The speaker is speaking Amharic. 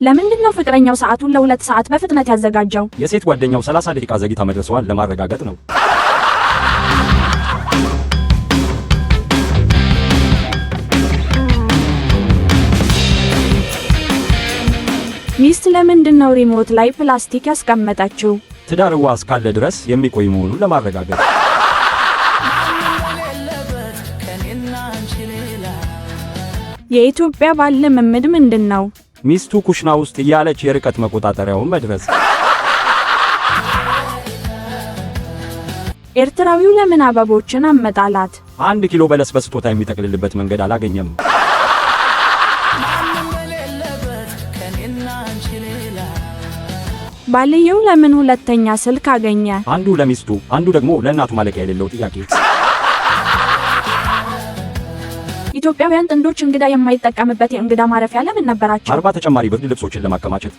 ለምንድነው ፍቅረኛው ሰዓቱን ለ2 ሰዓት በፍጥነት ያዘጋጀው? የሴት ጓደኛው 30 ደቂቃ ዘግይታ መድረሷን ለማረጋገጥ ነው። ሚስት ለምንድነው ሪሞት ላይ ፕላስቲክ ያስቀመጠችው? ትዳርዋ እስካለ ድረስ የሚቆይ መሆኑን ለማረጋገጥ። የኢትዮጵያ ባል ልምምድ ምንድነው? ሚስቱ ኩሽና ውስጥ እያለች የርቀት መቆጣጠሪያውን መድረስ። ኤርትራዊው ለምን አበቦችን አመጣላት? 1 ኪሎ በለስ በስጦታ የሚጠቅልልበት መንገድ አላገኘም። ባልየው ለምን ሁለተኛ ስልክ አገኘ? አንዱ ለሚስቱ አንዱ ደግሞ ለእናቱ ማለቂያ የሌለው ጥያቄ። ኢትዮጵያውያን ጥንዶች እንግዳ የማይጠቀምበት የእንግዳ ማረፊያ ለምን ነበራቸው? 40 ተጨማሪ ብርድ ልብሶችን ለማከማቸት።